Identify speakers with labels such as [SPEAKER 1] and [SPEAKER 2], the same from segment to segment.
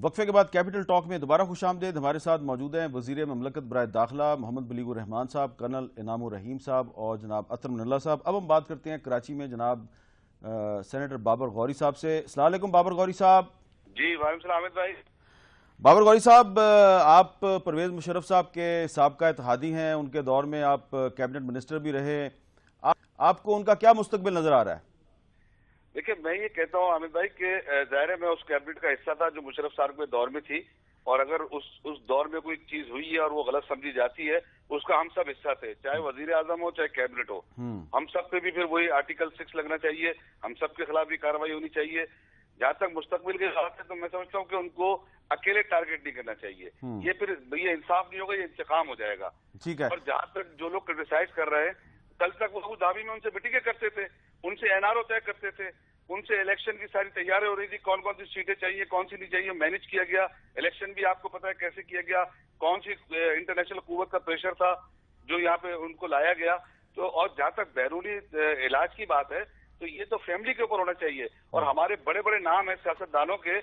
[SPEAKER 1] وقفے کے بعد کیپٹل ٹاک میں دوبارہ خوش آمدید. ہمارے ساتھ موجود ہیں وزیر مملکت برائے داخلہ محمد بلیغ الرحمان صاحب، کرنل انعام الرحیم صاحب اور جناب اطہر من اللہ صاحب. اب ہم بات کرتے ہیں کراچی میں جناب سینیٹر بابر غوری صاحب سے. السلام علیکم بابر غوری صاحب.
[SPEAKER 2] جی وعلیکم السلام حامد بھائی.
[SPEAKER 1] بابر غوری صاحب، آپ پرویز مشرف صاحب کے سابقہ اتحادی ہیں، ان کے دور میں آپ کیبنٹ منسٹر بھی رہے. آپ کو ان کا کیا مستقبل نظر آ رہا ہے؟
[SPEAKER 2] دیکھیں، میں یہ کہتا ہوں حامد بھائی کہ ظاہر ہے میں اس کیبنٹ کا حصہ تھا جو مشرف صاحب کے دور میں تھی، اور اگر اس دور میں کوئی چیز ہوئی ہے اور وہ غلط سمجھی جاتی ہے اس کا ہم سب حصہ تھے، چاہے وزیر اعظم ہو چاہے کیبنٹ ہو. ہم سب پہ بھی پھر وہی آرٹیکل 6 لگنا چاہیے، ہم سب کے خلاف بھی کارروائی ہونی چاہیے. جہاں تک مستقبل کے حالات ہے تو میں سمجھتا ہوں کہ ان کو اکیلے ٹارگٹ نہیں کرنا چاہیے. یہ پھر یہ انصاف نہیں ہوگا، یہ انتقام ہو جائے گا.
[SPEAKER 1] ٹھیک ہے.
[SPEAKER 2] اور جہاں تک جو لوگ کرٹیسائز کر رہے ہیں، کل تک وہ ابو دھابی میں ان سے میٹنگیں کرتے تھے، ان سے این آر او طے کرتے تھے، ان سے الیکشن کی ساری تیاری ہو رہی تھی، کون کون سی سیٹیں چاہیے کون سی نہیں چاہیے، مینج کیا گیا. الیکشن بھی آپ کو پتا ہے کیسے کیا گیا، کون سی انٹرنیشنل قوت کا پریشر تھا جو یہاں پہ ان کو لایا گیا. تو اور جہاں تک بیرونی علاج کی بات ہے تو یہ تو فیملی کے اوپر ہونا چاہیے. اور ہمارے بڑے بڑے نام ہیں سیاستدانوں کے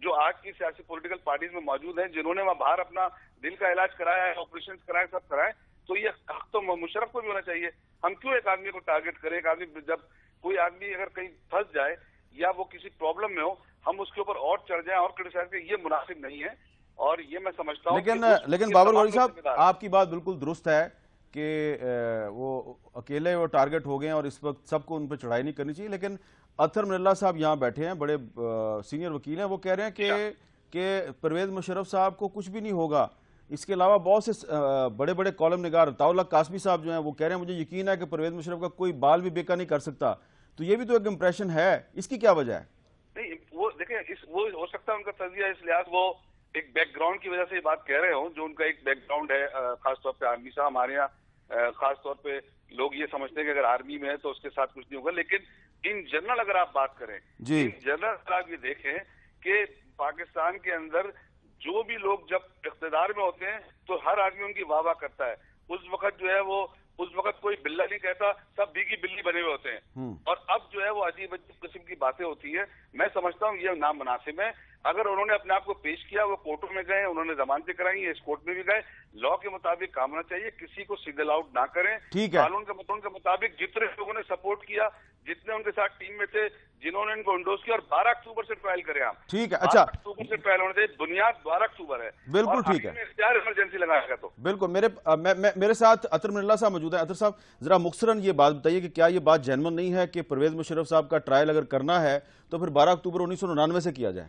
[SPEAKER 2] جو آج کی سیاسی پولیٹیکل پارٹیز میں موجود ہیں، جنہوں نے وہاں باہر اپنا دل کا علاج کرایا ہے، آپریشن کرائے، سب کرائے. تو یہ حق تو مشرف کو بھی ہونا چاہیے. ہم کیوں ایک آدمی کو ٹارگٹ کریں؟ ایک آدمی جب کوئی آدمی اگر کہیں پھنس جائے یا وہ کسی پرابلم میں ہو، ہم اس کے اوپر اور چڑھ جائیں اور کرٹیسائز کریں، یہ مناسب نہیں ہے. اور یہ میں سمجھتا ہوں
[SPEAKER 1] لیکن بابر غوری صاحب، آپ کی بات بالکل درست ہے کہ وہ اکیلے وہ ٹارگٹ ہو گئے ہیں اور اس وقت سب کو ان پہ چڑھائی نہیں کرنی چاہیے. لیکن اطہر من اللہ صاحب یہاں بیٹھے ہیں، بڑے سینئر وکیل ہیں، وہ کہہ رہے ہیں کہ پرویز مشرف صاحب کو کچھ بھی نہیں ہوگا. اس کے علاوہ بہت سے بڑے بڑے کالم نگار طاء قاسمی صاحب جو ہیں وہ کہہ رہے ہیں مجھے یقین ہے کہ پرویز مشرف کا کوئی بال بھی بیکا نہیں کر سکتا. تو یہ بھی تو ایک امپریشن ہے، اس کی کیا وجہ ہے؟
[SPEAKER 2] نہیں، وہ دیکھیں وہ ہو سکتا ہے ان کا تجزیہ اس لحاظ وہ ایک بیک گراؤنڈ کی وجہ سے یہ بات کہہ رہے ہوں، جو ان کا ایک بیک گراؤنڈ ہے. خاص طور پہ آرمی صاحب ہمارے یہاں خاص طور پہ لوگ یہ سمجھتے ہیں کہ اگر آرمی میں ہے تو اس کے ساتھ کچھ نہیں ہوگا. لیکن ان جنرل اگر آپ بات کریں، ان جنرل آپ یہ دیکھیں کہ پاکستان کے اندر جو بھی لوگ جب اقتدار میں ہوتے ہیں تو ہر آدمی ان کی واہ واہ کرتا ہے. اس وقت جو ہے وہ اس وقت کوئی بلہ نہیں کہتا، سب بھیگی بلی بنے ہوئے ہوتے ہیں. اور اب جو ہے وہ عجیب عجیب قسم کی باتیں ہوتی ہیں. میں سمجھتا ہوں یہ نامناسب ہے. اگر انہوں نے اپنے آپ کو پیش کیا، وہ کورٹوں میں گئے، انہوں نے ضمانتیں کرائی، اس کورٹ میں بھی گئے، لا کے مطابق کام ہونا چاہیے. کسی کو سنگل آؤٹ نہ کریں. قانون کے مطابق جتنے لوگوں نے سپورٹ کیا، جتنے ان کے ساتھ ٹیم میں تھے، جنہوں نے ان کو انڈوز کیا، اور 12 اکتوبر سے ٹرائل کریں آپ.
[SPEAKER 1] ٹھیک ہے. اچھا،
[SPEAKER 2] 12 اکتوبر سے ٹرائل ہونے دے، بنیاد 12 اکتوبر ہے.
[SPEAKER 1] بالکل ٹھیک ہے.
[SPEAKER 2] اختیار ایمرجنسی لگایا گا تو
[SPEAKER 1] بالکل. میرے ساتھ اطہر من اللہ صاحب موجود ہیں. اطہر صاحب، ذرا مختصراً یہ بات بتائیے کہ کیا یہ بات جینون نہیں ہے کہ پرویز مشرف صاحب کا ٹرائل اگر کرنا ہے تو پھر 12 اکتوبر 1999 سے کیا جائے؟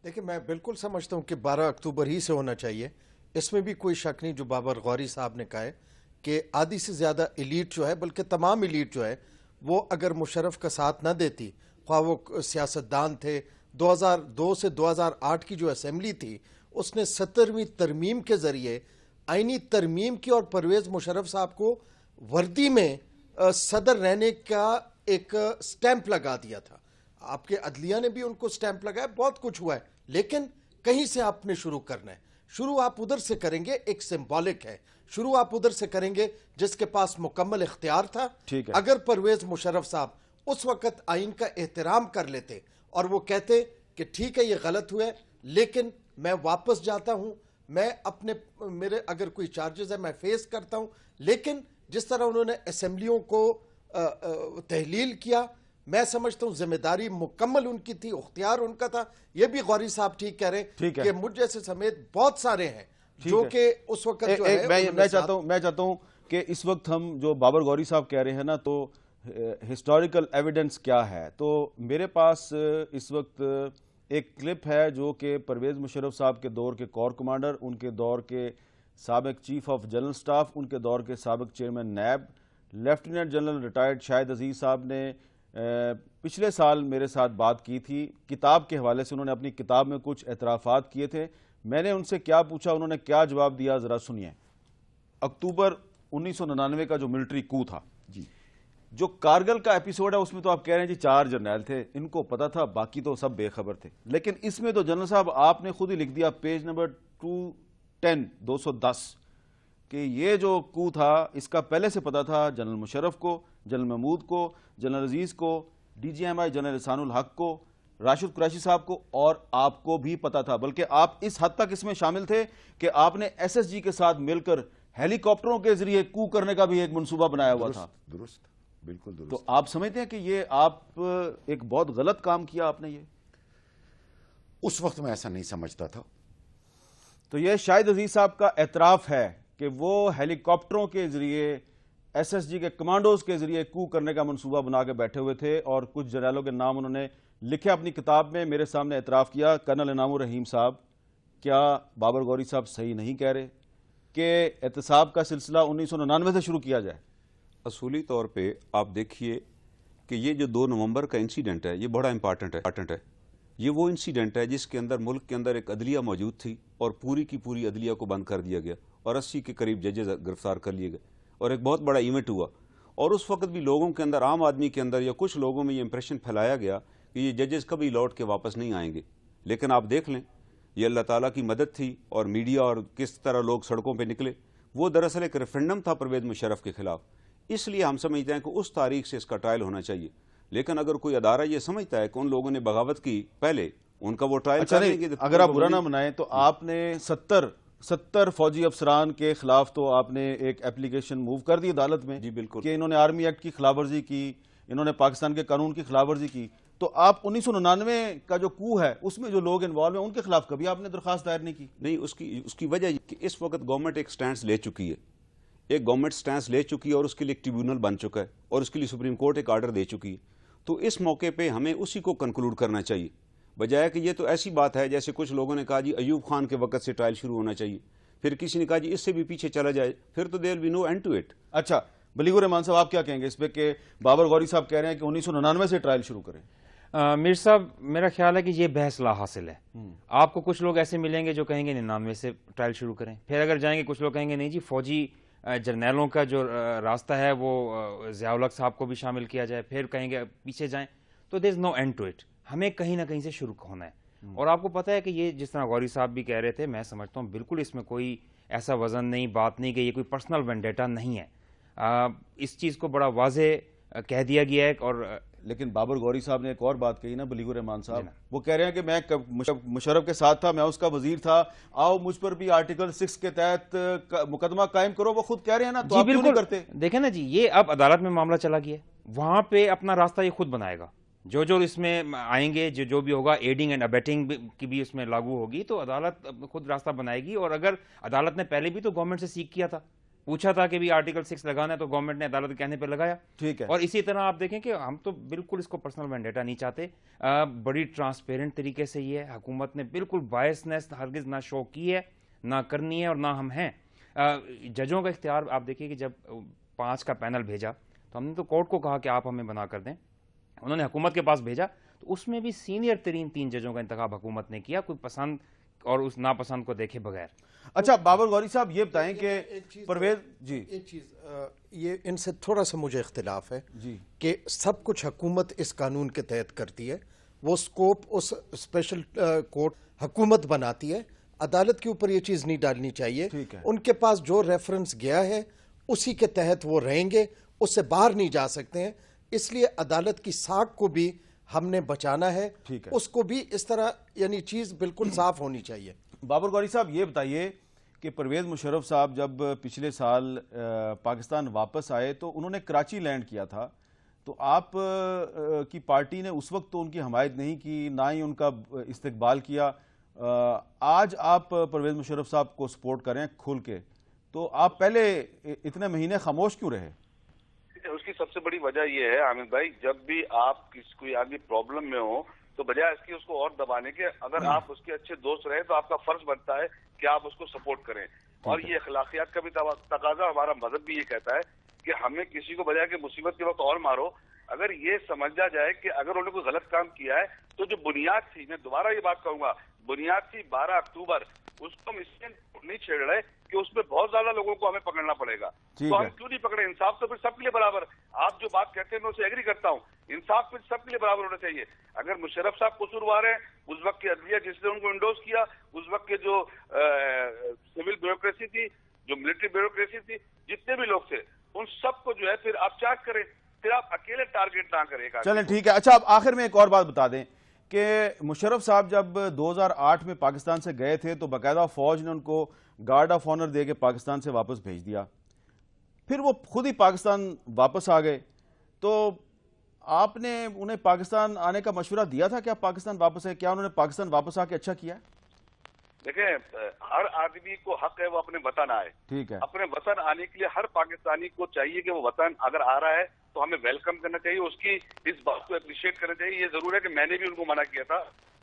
[SPEAKER 3] دیکھیں، میں بالکل سمجھتا ہوں کہ 12 اکتوبر ہی سے ہونا چاہیے. اس میں بھی کوئی شک نہیں. جو بابر غوری صاحب نے کہا ہے کہ آدھی سے زیادہ ایلیٹ جو ہے، بلکہ تمام ایلیٹ جو ہے، وہ اگر مشرف کا ساتھ نہ دیتی، خواہ وہ سیاستدان تھے. 2002 سے 2008 کی جو اسمبلی تھی، اس نے 17ویں ترمیم کے ذریعے آئینی ترمیم کی اور پرویز مشرف صاحب کو وردی میں صدر رہنے کا ایک سٹیمپ لگا دیا تھا. آپ کے عدلیہ نے بھی ان کو سٹیمپ لگایا. بہت کچھ ہوا ہے، لیکن کہیں سے آپ نے شروع کرنا ہے. شروع آپ ادھر سے کریں گے، ایک سمبولک ہے. شروع آپ ادھر سے کریں گے جس کے پاس مکمل اختیار تھا. اگر پرویز مشرف صاحب اس وقت آئین کا احترام کر لیتے اور وہ کہتے کہ ٹھیک ہے یہ غلط ہوا ہے لیکن میں واپس جاتا ہوں، میں میرے اگر کوئی چارجز ہے میں فیس کرتا ہوں، لیکن جس طرح انہوں نے اسمبلیوں کو تحلیل کیا، میں سمجھتا ہوں ذمہ داری مکمل ان کی تھی، اختیار ان کا تھا. یہ بھی غوری صاحب ٹھیک کہہ رہے ہیں کہ مجھ جیسے سمیت بہت سارے ہیں جو کہ اس وقت جو ہے.
[SPEAKER 1] میں چاہتا ہوں کہ اس وقت ہم جو بابر غوری صاحب کہہ رہے ہیں نا، تو ہسٹوریکل ایویڈنس کیا ہے. تو میرے پاس اس وقت ایک کلپ ہے جو کہ پرویز مشرف صاحب کے دور کے کور کمانڈر، ان کے دور کے سابق چیف آف جنرل سٹاف، ان کے دور کے سابق chairman NAB lieutenant general retired Shahid Aziz sahib نے پچھلے سال میرے ساتھ بات کی تھی. کتاب کے حوالے سے انہوں نے اپنی کتاب میں کچھ اعترافات کیے تھے. میں نے ان سے کیا پوچھا، انہوں نے کیا جواب دیا، ذرا سنیے. اکتوبر 1999 کا جو ملٹری کو تھا، جو کارگل کا ایپیسوڈ ہے، اس میں تو آپ کہہ رہے ہیں جی 4 جرنیل تھے، ان کو پتا تھا، باقی تو سب بے خبر تھے. لیکن اس میں تو جنرل صاحب آپ نے خود ہی لکھ دیا پیج نمبر 210 کہ یہ جو کو تھا اس کا پہلے سے پتا تھا جنرل مشرف کو، جنرل محمود کو، جنرل عزیز کو، D G M I general Ehsan ul-Haq کو، راشد قریشی صاحب کو اور آپ کو بھی پتا تھا، بلکہ آپ اس حد تک اس میں شامل تھے کہ آپ نے ایس ایس جی کے ساتھ مل کر ہیلی کاپٹروں کے ذریعے کو کرنے کا بھی ایک منصوبہ بنایا ہوا تھا.
[SPEAKER 3] درست، بالکل درست.
[SPEAKER 1] تو آپ سمجھتے ہیں کہ یہ آپ ایک بہت غلط کام کیا آپ نے؟ یہ
[SPEAKER 4] اس وقت میں ایسا نہیں سمجھتا تھا.
[SPEAKER 1] تو یہ شاہد عزیز صاحب کا اعتراف ہے کہ وہ ہیلی کاپٹروں کے ذریعے ایس ایس جی کے کمانڈوز کے ذریعے کو کرنے کا منصوبہ بنا کے بیٹھے ہوئے تھے، اور کچھ جرنیلوں کے نام انہوں نے لکھے اپنی کتاب میں. میرے سامنے اعتراف کیا کرنل انعام الرحیم صاحب. کیا بابر غوری صاحب صحیح نہیں کہہ رہے کہ احتساب کا سلسلہ 1999 سے شروع کیا جائے؟
[SPEAKER 5] اصولی طور پہ آپ دیکھیے کہ یہ جو 2 نومبر کا انسیڈنٹ ہے یہ بڑا امپارٹنٹ ہے. یہ وہ انسیڈنٹ ہے جس کے اندر ملک کے اندر ایک عدلیہ موجود تھی اور پوری کی پوری عدلیہ کو بند کر دیا گیا اور 80 کے قریب ججز گرفتار کر لیے گئے اور ایک بہت بڑا ایونٹ ہوا. اور اس وقت بھی لوگوں کے اندر، عام آدمی کے اندر یا کچھ لوگوں میں یہ امپریشن پھیلایا گیا کہ یہ ججز کبھی لوٹ کے واپس نہیں آئیں گے. لیکن آپ دیکھ لیں یہ اللہ تعالیٰ کی مدد تھی اور میڈیا اور کس طرح لوگ سڑکوں پہ نکلے. وہ دراصل ایک ریفرنڈم تھا پرویز مشرف کے خلاف. اس لیے ہم سمجھتے ہیں کہ اس تاریخ سے اس کا ٹرائل ہونا چاہیے. لیکن اگر کوئی ادارہ یہ سمجھتا ہے کہ ان لوگوں نے بغاوت کی پہلے، ان کا وہ ٹرائل
[SPEAKER 1] اچھا نہیں، اگر آپ برا نہ منائیں تو آپ نے 70 فوجی افسران کے خلاف تو آپ نے ایک اپلیکیشن موو کر دی عدالت میں.
[SPEAKER 5] جی بالکل،
[SPEAKER 1] کہ انہوں نے آرمی ایکٹ کی خلاف ورزی کی، انہوں نے پاکستان کے قانون کی خلاف ورزی کی. تو آپ 1999 کا جو کو ہے اس میں جو لوگ انوالو ہیں ان کے خلاف کبھی آپ نے درخواست دائر نہیں کی؟
[SPEAKER 5] نہیں. اس کی وجہ کہ اس وقت گورنمنٹ ایک سٹینس لے چکی ہے، ایک گورنمنٹ سٹینس لے چکی ہے اور اس کے لیے ایک ٹریبیونل بن چکا ہے اور اس کے لیے سپریم کورٹ ایک آرڈر دے چکی ہے. تو اس موقع پہ ہمیں اسی کو کنکلوڈ کرنا چاہیے، بجائے کہ یہ تو ایسی بات ہے جیسے کچھ لوگوں نے کہا جی ایوب خان کے وقت سے ٹرائل شروع ہونا چاہیے، پھر کسی نے کہا جی اس سے بھی پیچھے چلا جائے، پھر تو there be no end to it.
[SPEAKER 1] اچھا بلیغ الرحمان صاحب آپ کیا کہیں گے اس پہ کہ بابر غوری صاحب کہہ رہے ہیں کہ 1999 سے ٹرائل شروع کریں؟
[SPEAKER 6] میر صاحب میرا خیال ہے کہ یہ بحث لا حاصل ہے. آپ کو کچھ لوگ ایسے ملیں گے جو کہیں گے 99 سے ٹرائل شروع کریں، پھر اگر جائیں گے کچھ لوگ کہیں گے نہیں جی فوجی جرنیلوں کا جو راستہ ہے وہ ضیاء الحق صاحب کو بھی شامل کیا جائے، پھر کہیں گے پیچھے جائیں. تو دیر از نو اینڈ ٹو اٹ. ہمیں کہیں نہ کہیں سے شروع ہونا ہے. اور آپ کو پتہ ہے کہ یہ جس طرح غوری صاحب بھی کہہ رہے تھے، میں سمجھتا ہوں بالکل اس میں کوئی ایسا وزن نہیں، بات نہیں کہ یہ کوئی پرسنل وینڈیٹا نہیں ہے. اس چیز کو بڑا واضح کہہ دیا گیا ہے. اور
[SPEAKER 1] لیکن بابر غوری صاحب نے ایک اور بات کہی نا بلیغ الرحمان صاحب، وہ کہہ رہے ہیں کہ میں مشرف کے ساتھ تھا، میں اس کا وزیر تھا، آؤ مجھ پر بھی آرٹیکل 6 کے تحت مقدمہ قائم کرو. وہ خود کہہ رہے ہیں نا، تو آپ کیوں نہیں کرتے؟
[SPEAKER 6] دیکھیں نا جی، یہ اب عدالت میں معاملہ چلا گیا ہے، وہاں پہ اپنا راستہ یہ خود بنائے گا. جو اس میں آئیں گے، جو بھی ہوگا، ایڈنگ اینڈ ابیٹنگ کی بھی اس میں لاگو ہوگی، تو عدالت خود راستہ بنائے گی. اور اگر عدالت نے پہلے بھی تو گورنمنٹ سے سیکھ کیا تھا، پوچھا تھا کہ بھی آرٹیکل 6 لگانا ہے، تو گورنمنٹ نے عدالت کے کہنے پہ لگایا.
[SPEAKER 1] ٹھیک ہے.
[SPEAKER 6] اور اسی طرح آپ دیکھیں کہ ہم تو بالکل اس کو پرسنل وینڈیٹا نہیں چاہتے. بڑی ٹرانسپیرنٹ طریقے سے یہ حکومت نے بالکل بائسنس ہرگز نہ شو کی ہے، نہ کرنی ہے اور نہ ہم ہیں. ججوں کا اختیار آپ دیکھیے کہ جب 5 کا پینل بھیجا تو ہم نے تو کورٹ کو کہا کہ آپ ہمیں بنا کر دیں، انہوں نے حکومت کے پاس بھیجا تو اس میں بھی سینئر ترین 3 ججوں کا انتخاب حکومت نے کیا، کوئی پسند اور اس ناپسند کو دیکھے بغیر.
[SPEAKER 1] اچھا بابر غوری صاحب یہ بتائیں کہ پرویز جی
[SPEAKER 3] ایک چیز یہ ان سے تھوڑا سا مجھے اختلاف ہے
[SPEAKER 1] جی
[SPEAKER 3] کہ سب کچھ حکومت اس قانون کے تحت کرتی ہے، وہ سکوپ اس اسپیشل کورٹ حکومت بناتی ہے، عدالت کے اوپر یہ چیز نہیں ڈالنی چاہیے. ان کے پاس جو ریفرنس گیا ہے اسی کے تحت وہ رہیں گے، اس سے باہر نہیں جا سکتے ہیں. اس لیے عدالت کی ساکھ کو بھی ہم نے بچانا ہے، اس کو بھی اس طرح یعنی چیز بالکل صاف ہونی چاہیے.
[SPEAKER 1] بابر غوری صاحب یہ بتائیے کہ پرویز مشرف صاحب جب پچھلے سال پاکستان واپس آئے تو انہوں نے کراچی لینڈ کیا تھا، تو آپ کی پارٹی نے اس وقت تو ان کی حمایت نہیں کی، نہ ہی ان کا استقبال کیا. آج آپ پرویز مشرف صاحب کو سپورٹ کریں کھل کے، تو آپ پہلے اتنے مہینے خاموش کیوں رہے؟
[SPEAKER 2] اس کی سب سے بڑی وجہ یہ ہے عامر بھائی، جب بھی آپ کوئی آدمی پرابلم میں ہو تو بجائے اس کی اس کو اور دبانے کے، اگر آپ اس کے اچھے دوست رہے تو آپ کا فرض بنتا ہے کہ آپ اس کو سپورٹ کریں. اور یہ اخلاقیات کا بھی تقاضا، ہمارا مذہب بھی یہ کہتا ہے کہ ہمیں کسی کو بجائے کہ مصیبت کے وقت اور مارو، اگر یہ سمجھا جائے کہ اگر انہوں نے کوئی غلط کام کیا ہے تو جو بنیاد تھی، میں دوبارہ یہ بات کہوں گا، بنیاد تھی 12 اکتوبر، اس کو ہم اس لیے نہیں چھیڑ رہے کہ اس میں بہت زیادہ لوگوں کو ہمیں پکڑنا پڑے گا. تو ہم کیوں نہیں پکڑے؟ انصاف تو پھر سب کے لیے برابر. آپ جو بات کہتے ہیں میں اسے ایگری کرتا ہوں، انصاف پھر سب کے لیے برابر ہونا چاہیے. اگر مشرف صاحب قصوروار ہیں، اس وقت کی عدلیہ جس نے ان کو انڈوز کیا، اس وقت کے جو سول بیوروکریسی تھی، جو ملٹری بیوروکریسی تھی، جتنے بھی لوگ تھے، ان سب کو جو ہے پھر آپ چارج کریں، پھر آپ اکیلے ٹارگیٹ نہ کریں.
[SPEAKER 1] چلیں ٹھیک ہے. اچھا آپ آخر میں ایک اور بات بتا دیں کہ مشرف صاحب جب 2008 میں پاکستان سے گئے تھے تو باقاعدہ فوج نے ان کو گارڈ آف آنر دے کے پاکستان سے واپس بھیج دیا، پھر وہ خود ہی پاکستان واپس آ گئے. تو آپ نے انہیں پاکستان آنے کا مشورہ دیا تھا کہ آپ پاکستان واپس آئے؟ کیا انہوں نے پاکستان واپس آ کے اچھا کیا؟
[SPEAKER 2] دیکھیں، ہر آدمی کو حق ہے وہ اپنے وطن آئے.
[SPEAKER 1] ٹھیک ہے.
[SPEAKER 2] اپنے وطن آنے کے لیے ہر پاکستانی کو چاہیے کہ وہ وطن اگر آ رہا ہے تو ہمیں ویلکم کرنا چاہیے، اس کی اس بات کو اپریشیٹ کرنا چاہیے. یہ ضرور ہے کہ میں نے بھی ان کو منع کیا تھا،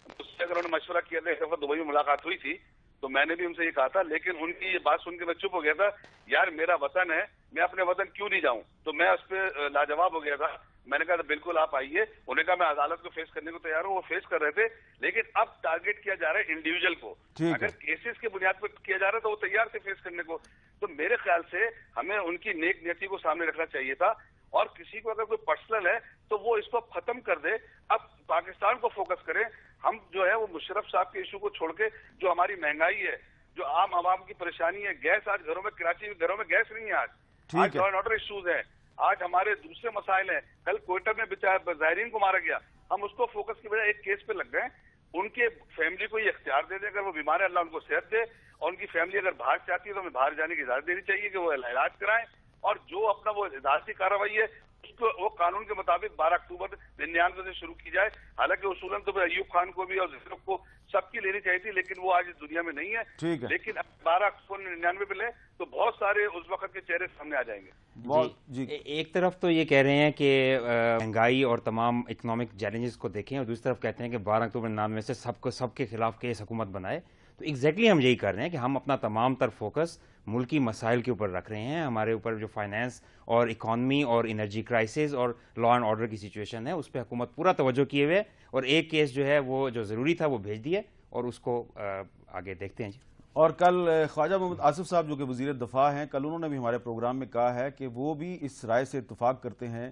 [SPEAKER 2] اس سے اگر انہوں نے مشورہ کیا تھا، ایک دفعہ دبئی میں ملاقات ہوئی تھی تو میں نے بھی ان سے یہ کہا تھا، لیکن ان کی یہ بات سن کے میں چپ ہو گیا تھا. یار میرا وطن ہے، میں اپنے وطن کیوں نہیں جاؤں؟ تو میں اس پہ لاجواب ہو گیا تھا. میں نے کہا تھا بالکل آپ آئیے. انہیں کہا میں عدالت کو فیس کرنے کو تیار ہوں. وہ فیس کر رہے تھے، لیکن اب ٹارگیٹ کیا جا رہا ہے انڈیویجل کو. اگر کیسز کے بنیاد پر کیا جا رہا ہے تو وہ تیار تھے فیس کرنے کو. تو میرے خیال سے ہمیں ان کی نیک نیتی کو سامنے رکھنا چاہیے تھا، اور کسی کو اگر کوئی پرسنل ہے تو وہ اس کو ختم کر دے، اب پاکستان کو فوکس کرے. ہم جو ہے وہ مشرف صاحب کے ایشو کو چھوڑ کے جو ہماری مہنگائی ہے، جو عام عوام کی پریشانی ہے، گیس آج گھروں میں، کراچی میں گھروں میں گیس نہیں ہے. آج لا اینڈ آرڈر ایشوز ہیں، آج ہمارے دوسرے مسائل ہیں. کل کوئٹہ میں زائرین کو مارا گیا، ہم اس کو فوکس کی بجائے ایک کیس پہ لگ گئے. ان کے فیملی کو یہ اختیار دے دیں، اگر وہ بیمار ہے اللہ ان کو صحت دے، اور ان کی فیملی اگر باہر چاہتی ہے تو ہمیں باہر جانے کی اجازت دینی چاہیے کہ وہ علاج کرائیں. اور جو اپنا وہ عدالتی کارروائی ہے اس کو وہ قانون کے مطابق 12 اکتوبر 99 سے شروع کی جائے. حالانکہ اصولاً تو ایوب خان کو بھی اور زفرف کو سب کی لینی چاہیے تھی، لیکن وہ آج اس دنیا میں نہیں ہے. لیکن 12 اکتوبر 99 پہ لیں تو بہت سارے اس وقت کے چہرے سامنے آ جائیں گے.
[SPEAKER 6] ایک طرف تو یہ کہہ رہے ہیں کہ مہنگائی اور تمام اکنامک چیلنجز کو دیکھیں، اور دوسری طرف کہتے ہیں کہ 12 اکتوبر 99 سے سب کے خلاف کیس حکومت بنائے. تو ایگزیکٹلی ہم یہی کر رہے ہیں کہ ہم اپنا تمام تر فوکس ملکی مسائل کے اوپر رکھ رہے ہیں. ہمارے اوپر جو فائنانس اور اکانومی اور انرجی کرائسس اور لا اینڈ آرڈر کی سچویشن ہے اس پہ حکومت پورا توجہ کیے ہوئے، اور ایک کیس جو ہے وہ جو ضروری تھا وہ بھیج دیے، اور اس کو آگے دیکھتے ہیں.
[SPEAKER 1] اور کل خواجہ محمد آصف صاحب جو کہ وزیر دفاع ہیں، کل انہوں نے بھی ہمارے پروگرام میں کہا ہے کہ وہ بھی اس رائے سے اتفاق کرتے ہیں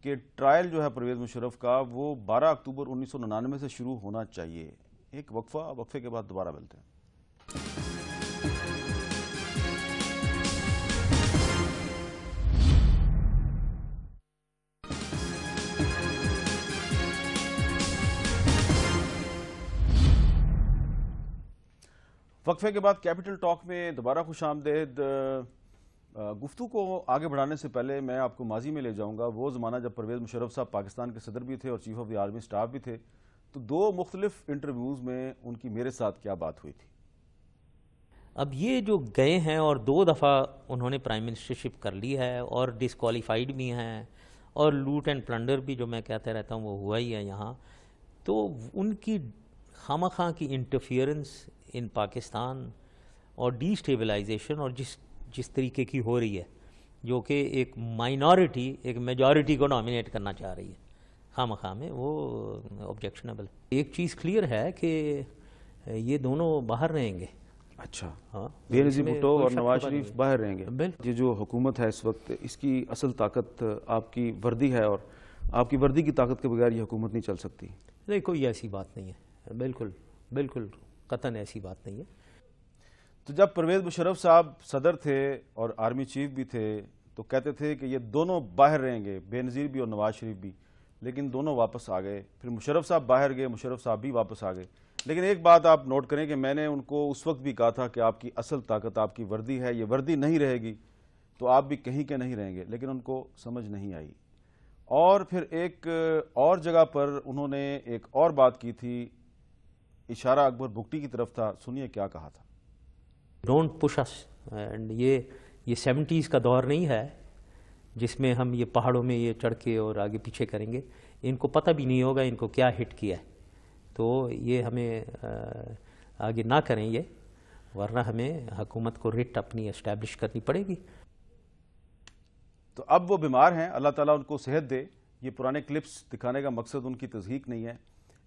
[SPEAKER 1] کہ ٹرائل جو ہے پرویز مشرف کا وہ 12 اکتوبر 1999 سے شروع ہونا چاہیے. ایک وقفے کے بعد دوبارہ ملتے ہیں. وقفے کے بعد کیپٹل ٹاک میں دوبارہ خوش آمدید. گفتگو کو آگے بڑھانے سے پہلے میں آپ کو ماضی میں لے جاؤں گا، وہ زمانہ جب پرویز مشرف صاحب پاکستان کے صدر بھی تھے اور chief of the army staff بھی تھے. تو 2 مختلف انٹرویوز میں ان کی میرے ساتھ کیا بات ہوئی تھی.
[SPEAKER 7] اب یہ جو گئے ہیں اور 2 دفعہ انہوں نے پرائم منسٹرشپ کر لی ہے اور ڈسکوالیفائڈ بھی ہیں، اور لوٹ اینڈ پلنڈر بھی جو میں کہتا رہتا ہوں وہ ہوا ہی ہے یہاں. تو ان کی خواہ کی انٹرفیئرنس ان پاکستان اور ڈی اسٹیبلائزیشن اور جس طریقے کی ہو رہی ہے، جو کہ ایک مائنورٹی ایک میجورٹی کو ڈومینیٹ کرنا چاہ رہی ہے خواہ میں، وہ آبجیکشنیبل. ایک چیز کلیئر ہے کہ یہ دونوں باہر رہیں گے.
[SPEAKER 1] اچھا،
[SPEAKER 7] ہاں،
[SPEAKER 1] بے نظیر بھٹو اور نواز شریف باہر رہیں گے. یہ جو حکومت ہے اس وقت، اس کی اصل طاقت آپ کی وردی ہے، اور آپ کی وردی کی طاقت کے بغیر یہ حکومت نہیں چل سکتی.
[SPEAKER 7] نہیں، کوئی ایسی بات نہیں ہے، بالکل قطعاً ایسی بات نہیں ہے.
[SPEAKER 1] تو جب پرویز مشرف صاحب صدر تھے اور آرمی چیف بھی تھے تو کہتے تھے کہ یہ دونوں باہر رہیں گے، بے نظیر بھی اور نواز شریف بھی، لیکن دونوں واپس آ گئے. پھر مشرف صاحب باہر گئے، مشرف صاحب بھی واپس آ گئے. لیکن ایک بات آپ نوٹ کریں کہ میں نے ان کو اس وقت بھی کہا تھا کہ آپ کی اصل طاقت آپ کی وردی ہے، یہ وردی نہیں رہے گی تو آپ بھی کہیں کے نہیں رہیں گے. لیکن ان کو سمجھ نہیں آئی. اور پھر ایک اور جگہ پر انہوں نے ایک اور بات کی تھی، اشارہ اکبر بگٹی کی طرف تھا. سنیے کیا کہا تھا.
[SPEAKER 7] Don't push us. اینڈ یہ 70s کا دور نہیں ہے جس میں ہم یہ پہاڑوں میں یہ چڑھ کے اور آگے پیچھے کریں گے. ان کو پتہ بھی نہیں ہوگا ان کو کیا ہٹ کیا ہے. تو یہ ہمیں آگے نہ کریں یہ، ورنہ ہمیں حکومت کو ریٹ اپنی اسٹیبلش کرنی پڑے گی.
[SPEAKER 1] تو اب وہ بیمار ہیں، اللہ تعالیٰ ان کو صحت دے. یہ پرانے کلپس دکھانے کا مقصد ان کی تضحیق نہیں ہے،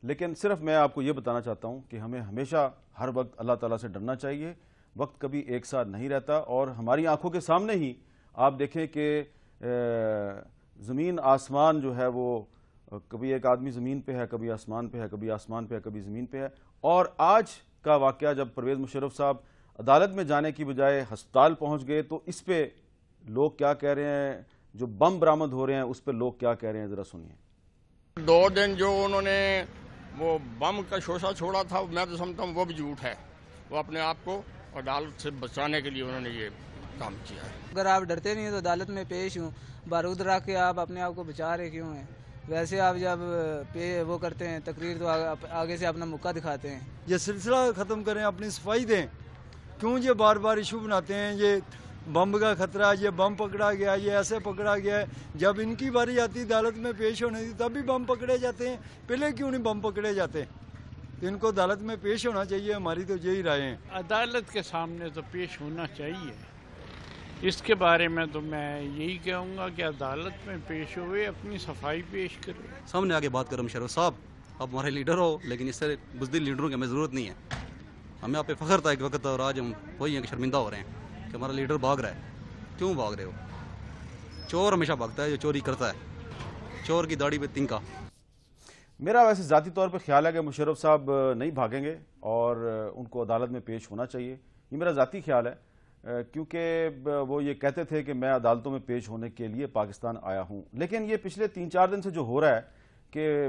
[SPEAKER 1] لیکن صرف میں آپ کو یہ بتانا چاہتا ہوں کہ ہمیں ہمیشہ ہر وقت اللہ تعالیٰ سے ڈرنا چاہیے. وقت کبھی ایک ساتھ نہیں رہتا، اور ہماری آنکھوں کے سامنے ہی آپ دیکھیں کہ زمین آسمان جو ہے وہ کبھی ایک آدمی زمین پہ ہے، کبھی آسمان پہ ہے، کبھی آسمان پہ ہے، کبھی زمین پہ ہے. اور آج کا واقعہ جب پرویز مشرف صاحب عدالت میں جانے کی بجائے ہسپتال پہنچ گئے تو اس پہ لوگ کیا کہہ رہے ہیں، جو بم برآمد ہو رہے ہیں اس پہ لوگ کیا کہہ رہے ہیں، ذرا سنیے.
[SPEAKER 8] 2 دن جو انہوں نے وہ بم کا شوشہ چھوڑا تھا، میں تو سمجھتا ہوں وہ بھی جھوٹ ہے. وہ اپنے آپ کو عدالت سے بچانے کے لیے انہوں نے یہ کام کیا ہے.
[SPEAKER 9] اگر آپ ڈرتے نہیں ہیں تو عدالت میں پیش ہوں. بارود رکھ کے آپ اپنے آپ کو بچا رہے کیوں ہیں؟ ویسے آپ جب وہ کرتے ہیں تقریر تو آگے سے اپنا موقع دکھاتے ہیں.
[SPEAKER 10] یہ سلسلہ ختم کریں، اپنی صفائی دیں. کیوں یہ بار بار ایشو بناتے ہیں؟ یہ بم کا خطرہ، یہ بم پکڑا گیا، یہ ایسے پکڑا گیا ہے. جب ان کی باری آتی عدالت میں پیش ہونے کی تب بھی بم پکڑے جاتے ہیں. پہلے کیوں نہیں بم پکڑے جاتے؟ ان کو عدالت میں پیش ہونا چاہیے. ہماری تو یہی رائے ہیں.
[SPEAKER 11] عدالت کے سامنے تو پیش ہونا چاہیے. اس کے بارے میں تو میں یہی کہوں گا کہ عدالت میں پیش ہوئے، اپنی صفائی پیش کرے.
[SPEAKER 12] سامنے آگے بات کرو مشرف صاحب، آپ ہمارے لیڈر ہو، لیکن اس طرح بزدل لیڈروں کی ہمیں ضرورت نہیں ہے. ہمیں آپ پہ فخر تھا ایک وقت، اور آج ہم وہی ہیں کہ شرمندہ ہو رہے ہیں کہ ہمارا لیڈر بھاگ رہا ہے. کیوں بھاگ رہے ہو؟ چور ہمیشہ بھاگتا ہے جو چوری کرتا ہے. چور کی داڑھی پہ تنکا.
[SPEAKER 1] میرا ویسے ذاتی طور پہ خیال ہے کہ مشرف صاحب نہیں بھاگیں گے اور ان کو عدالت میں پیش ہونا چاہیے. یہ میرا ذاتی خیال ہے، کیونکہ وہ یہ کہتے تھے کہ میں عدالتوں میں پیش ہونے کے لیے پاکستان آیا ہوں. لیکن یہ پچھلے 3-4 دن سے جو ہو رہا ہے کہ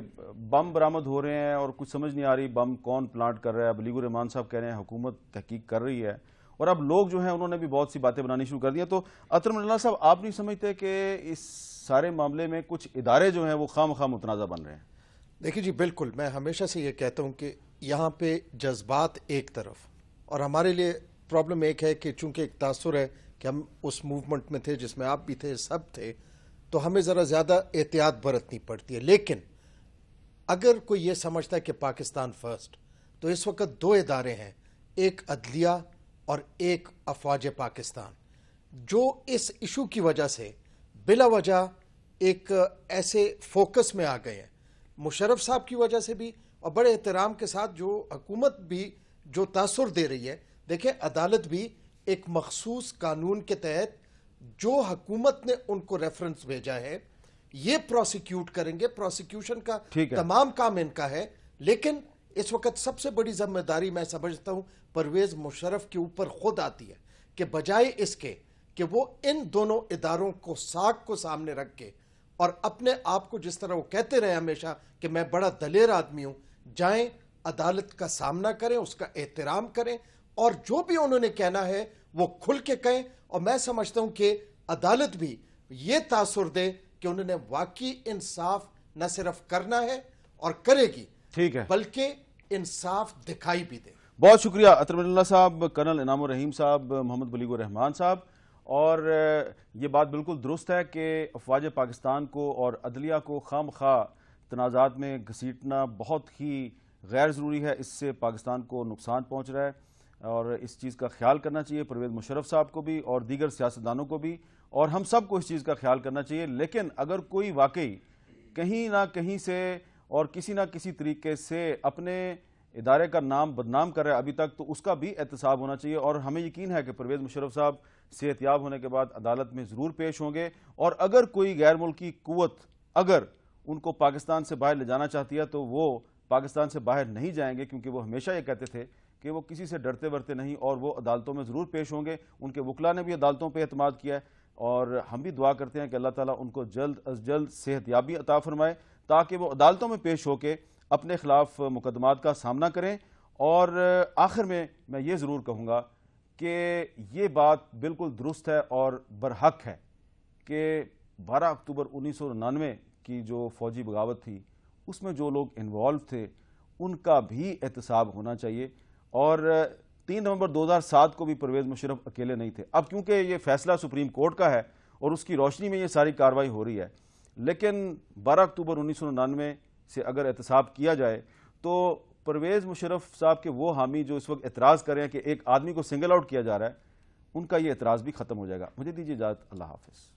[SPEAKER 1] بم برآمد ہو رہے ہیں اور کچھ سمجھ نہیں آ رہی بم کون پلانٹ کر رہا ہے. بلیغ الرحمان صاحب کہہ رہے ہیں حکومت تحقیق کر رہی ہے، اور اب لوگ جو ہیں انہوں نے بھی بہت سی باتیں بنانی شروع کر دی ہیں. تو اطہر من اللہ صاحب، آپ نہیں سمجھتے کہ اس سارے معاملے میں کچھ ادارے جو ہیں وہ خواہ مخواہ متنازع بن رہے ہیں؟
[SPEAKER 3] دیکھیے جی، بالکل. میں ہمیشہ سے یہ کہتا ہوں کہ یہاں پہ جذبات ایک طرف، اور ہمارے لیے پرابلم ایک ہے کہ چونکہ ایک تاثر ہے کہ ہم اس موومنٹ میں تھے جس میں آپ بھی تھے، سب تھے، تو ہمیں ذرا زیادہ احتیاط برتنی پڑتی ہے. لیکن اگر کوئی یہ سمجھتا ہے کہ پاکستان فرسٹ، تو اس وقت 2 ادارے ہیں، ایک عدلیہ اور ایک افواج پاکستان، جو اس ایشو کی وجہ سے بلا وجہ ایک ایسے فوکس میں آ گئے ہیں. مشرف صاحب کی وجہ سے بھی، اور بڑے احترام کے ساتھ جو حکومت بھی جو تاثر دے رہی ہے. دیکھیں، عدالت بھی ایک مخصوص قانون کے تحت جو حکومت نے ان کو ریفرنس بھیجا ہے یہ پروسیکیوٹ کریں گے. پروسیکیوشن کا تمام کام ان کا ہے. لیکن اس وقت سب سے بڑی ذمہ داری میں سمجھتا ہوں پرویز مشرف کے اوپر خود آتی ہے کہ بجائے اس کے کہ وہ ان دونوں اداروں کو ساکھ کو سامنے رکھ کے اور اپنے آپ کو جس طرح وہ کہتے رہے ہمیشہ کہ میں بڑا دلیر آدمی ہوں، جائیں عدالت کا سامنا کریں، اس کا احترام کریں، اور جو بھی انہوں نے کہنا ہے وہ کھل کے کہیں. اور میں سمجھتا ہوں کہ عدالت بھی یہ تاثر دے کہ انہوں نے واقعی انصاف نہ صرف کرنا ہے اور کرے گی،
[SPEAKER 1] ٹھیک ہے،
[SPEAKER 3] بلکہ انصاف دکھائی بھی دے.
[SPEAKER 1] بہت شکریہ اطہر من اللہ صاحب، کرنل انعام الرحیم صاحب، محمد بلیغ الرحمان صاحب. اور یہ بات بالکل درست ہے کہ افواج پاکستان کو اور عدلیہ کو خواہ مخواہ تنازعات میں گھسیٹنا بہت ہی غیر ضروری ہے. اس سے پاکستان کو نقصان پہنچ رہا ہے، اور اس چیز کا خیال کرنا چاہیے پرویز مشرف صاحب کو بھی اور دیگر سیاستدانوں کو بھی، اور ہم سب کو اس چیز کا خیال کرنا چاہیے. لیکن اگر کوئی واقعی کہیں نہ کہیں سے اور کسی نہ کسی طریقے سے اپنے ادارے کا نام بدنام کر رہا ہے ابھی تک، تو اس کا بھی احتساب ہونا چاہیے. اور ہمیں یقین ہے کہ پرویز مشرف صاحب صحت یاب ہونے کے بعد عدالت میں ضرور پیش ہوں گے. اور اگر کوئی غیر ملکی قوت اگر ان کو پاکستان سے باہر لے جانا چاہتی ہے تو وہ پاکستان سے باہر نہیں جائیں گے، کیونکہ وہ ہمیشہ یہ کہتے تھے کہ وہ کسی سے ڈرتے ورتے نہیں، اور وہ عدالتوں میں ضرور پیش ہوں گے. ان کے وکلاء نے بھی عدالتوں پہ اعتماد کیا ہے، اور ہم بھی دعا کرتے ہیں کہ اللہ تعالیٰ ان کو جلد از جلد صحت یابی عطا فرمائے تاکہ وہ عدالتوں میں پیش ہو کے اپنے خلاف مقدمات کا سامنا کریں. اور آخر میں یہ ضرور کہوں گا کہ یہ بات بالکل درست ہے اور برحق ہے کہ 12 اکتوبر 1999 کی جو فوجی بغاوت تھی اس میں جو لوگ انوالو تھے ان کا بھی احتساب ہونا چاہیے. اور 3 نومبر 2007 کو بھی پرویز مشرف اکیلے نہیں تھے. اب کیونکہ یہ فیصلہ سپریم کورٹ کا ہے اور اس کی روشنی میں یہ ساری کارروائی ہو رہی ہے، لیکن 12 اکتوبر 1999 سے اگر احتساب کیا جائے تو پرویز مشرف صاحب کے وہ حامی جو اس وقت اعتراض کر رہے ہیں کہ ایک آدمی کو سنگل آؤٹ کیا جا رہا ہے، ان کا یہ اعتراض بھی ختم ہو جائے گا. مجھے دیجیے اجازت، اللہ حافظ.